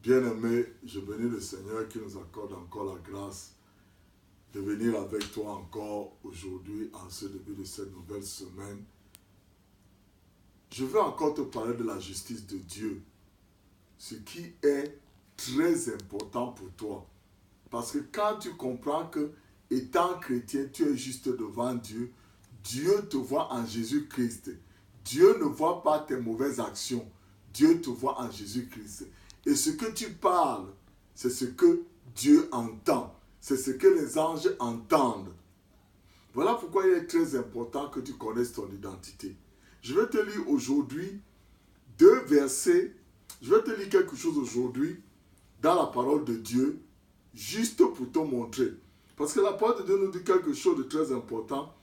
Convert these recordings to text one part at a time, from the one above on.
Bien-aimé, je bénis le Seigneur qui nous accorde encore la grâce de venir avec toi encore aujourd'hui en ce début de cette nouvelle semaine. Je veux encore te parler de la justice de Dieu, ce qui est très important pour toi. Parce que quand tu comprends que, étant chrétien, tu es juste devant Dieu, Dieu te voit en Jésus-Christ. Dieu ne voit pas tes mauvaises actions. Dieu te voit en Jésus-Christ. Et ce que tu parles, c'est ce que Dieu entend. C'est ce que les anges entendent. Voilà pourquoi il est très important que tu connaisses ton identité. Je vais te lire aujourd'hui 2 versets. Je vais te lire quelque chose aujourd'hui dans la parole de Dieu, juste pour te montrer. Parce que la parole de Dieu nous dit quelque chose de très important.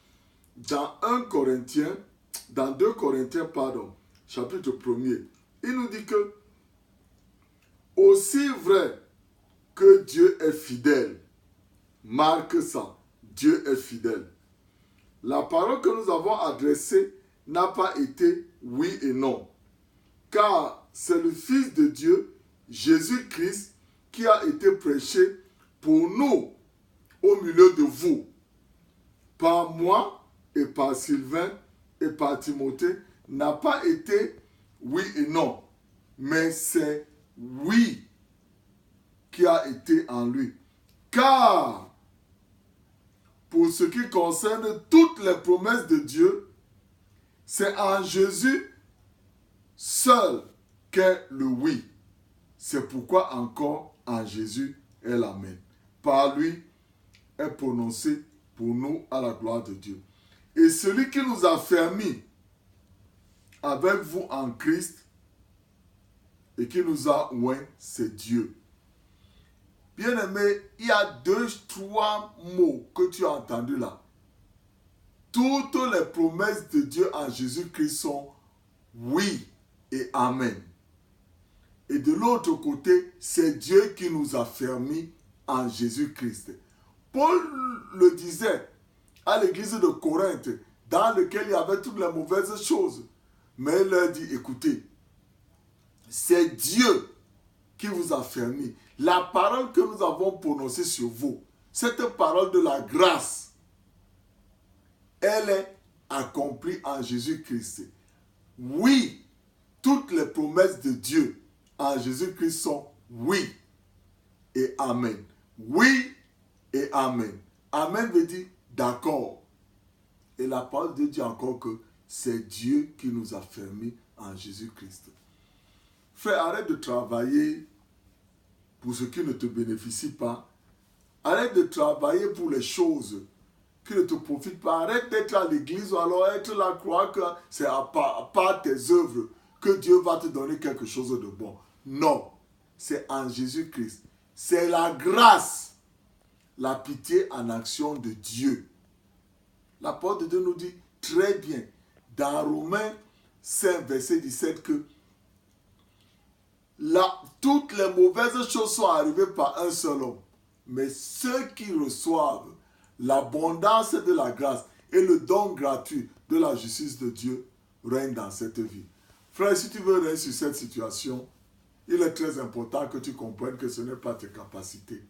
Dans 2 Corinthiens, chapitre 1er, il nous dit que aussi vrai que Dieu est fidèle, marque ça, Dieu est fidèle. La parole que nous avons adressée n'a pas été oui et non, car c'est le Fils de Dieu, Jésus-Christ, qui a été prêché pour nous au milieu de vous, par moi et par Sylvain et par Timothée, n'a pas été oui et non, mais c'est oui qui a été en lui. Car, pour ce qui concerne toutes les promesses de Dieu, c'est en Jésus seul qu'est le oui. C'est pourquoi encore en Jésus est l'amen. Par lui est prononcé pour nous à la gloire de Dieu. Et celui qui nous a fermis avec vous en Christ et qui nous a oints, c'est Dieu. Bien-aimé, il y a 2-3 mots que tu as entendus là. Toutes les promesses de Dieu en Jésus-Christ sont oui et amen. Et de l'autre côté, c'est Dieu qui nous a fermis en Jésus-Christ. Paul le disait à l'église de Corinthe, dans laquelle il y avait toutes les mauvaises choses. Mais il leur dit, écoutez, c'est Dieu qui vous a fermis. La parole que nous avons prononcée sur vous, cette parole de la grâce, elle est accomplie en Jésus-Christ. Oui, toutes les promesses de Dieu en Jésus-Christ sont oui et amen. Oui et amen. Amen veut dire d'accord. Et la parole de Dieu dit encore que c'est Dieu qui nous a fermis en Jésus-Christ. Frère, arrête de travailler pour ce qui ne te bénéficie pas. Arrête de travailler pour les choses qui ne te profitent pas. Arrête d'être à l'église ou alors être là, croire que c'est à part tes œuvres que Dieu va te donner quelque chose de bon. Non, c'est en Jésus-Christ. C'est la grâce, la pitié en action de Dieu. La parole de Dieu nous dit très bien dans Romains 5, verset 17 que toutes les mauvaises choses sont arrivées par un seul homme. Mais ceux qui reçoivent l'abondance de la grâce et le don gratuit de la justice de Dieu règnent dans cette vie. Frère, si tu veux régner sur cette situation, il est très important que tu comprennes que ce n'est pas tes capacités.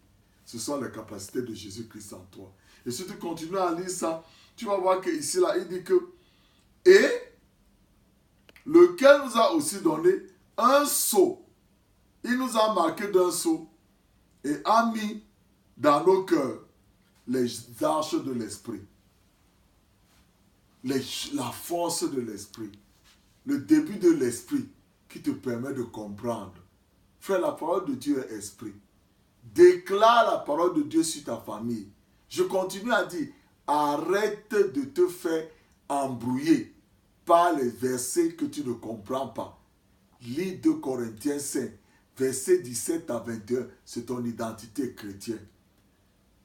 Ce sont les capacités de Jésus-Christ en toi. Et si tu continues à lire ça, tu vas voir qu'ici, là, il dit que « Et lequel nous a aussi donné un sceau. » Il nous a marqué d'un sceau et a mis dans nos cœurs les arches de l'esprit. La force de l'esprit. Le début de l'esprit qui te permet de comprendre. Frère, la parole de Dieu est esprit. Déclare la parole de Dieu sur ta famille. Je continue à dire, arrête de te faire embrouiller par les versets que tu ne comprends pas. Lis 2 Corinthiens 5, versets 17 à 21, c'est ton identité chrétienne.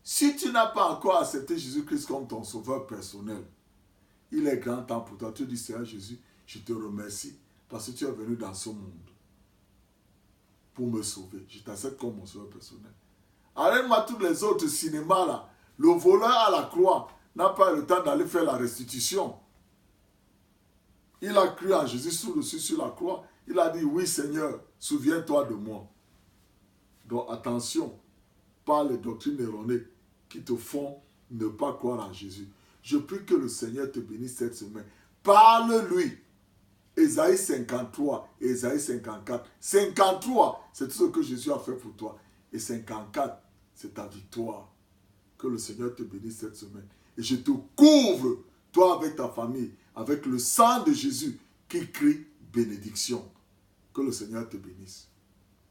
Si tu n'as pas encore accepté Jésus-Christ comme ton sauveur personnel, il est grand temps pour toi. Tu dis, Seigneur Jésus, je te remercie parce que tu es venu dans ce monde pour me sauver. Je t'accepte comme mon sauveur personnel. Arrête-moi tous les autres cinémas là. Le voleur à la croix n'a pas le temps d'aller faire la restitution. Il a cru en Jésus sur la croix. Il a dit, oui Seigneur, souviens-toi de moi. Donc attention, pas les doctrines erronées qui te font ne pas croire en Jésus. Je prie que le Seigneur te bénisse cette semaine. Parle-lui. Ésaïe 53 et Ésaïe 54. 53, c'est tout ce que Jésus a fait pour toi. Et 54, c'est ta victoire. Que le Seigneur te bénisse cette semaine. Et je te couvre, toi avec ta famille, avec le sang de Jésus qui crie bénédiction. Que le Seigneur te bénisse.